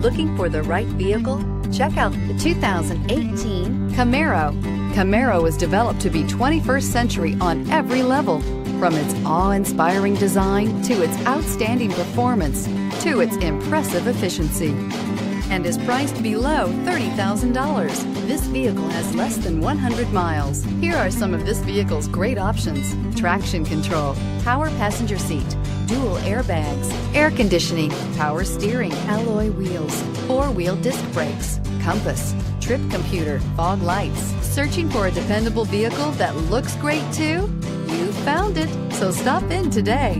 Looking for the right vehicle? Check out the 2018 Camaro. Camaro was developed to be 21st century on every level, from its awe-inspiring design to its outstanding performance to its impressive efficiency, and is priced below $30,000. This vehicle has less than 100 miles. Here are some of this vehicle's great options: traction control, power passenger seat, dual airbags, air conditioning, power steering, alloy wheels, four-wheel disc brakes, compass, trip computer, fog lights. Searching for a dependable vehicle that looks great too? You found it, so stop in today.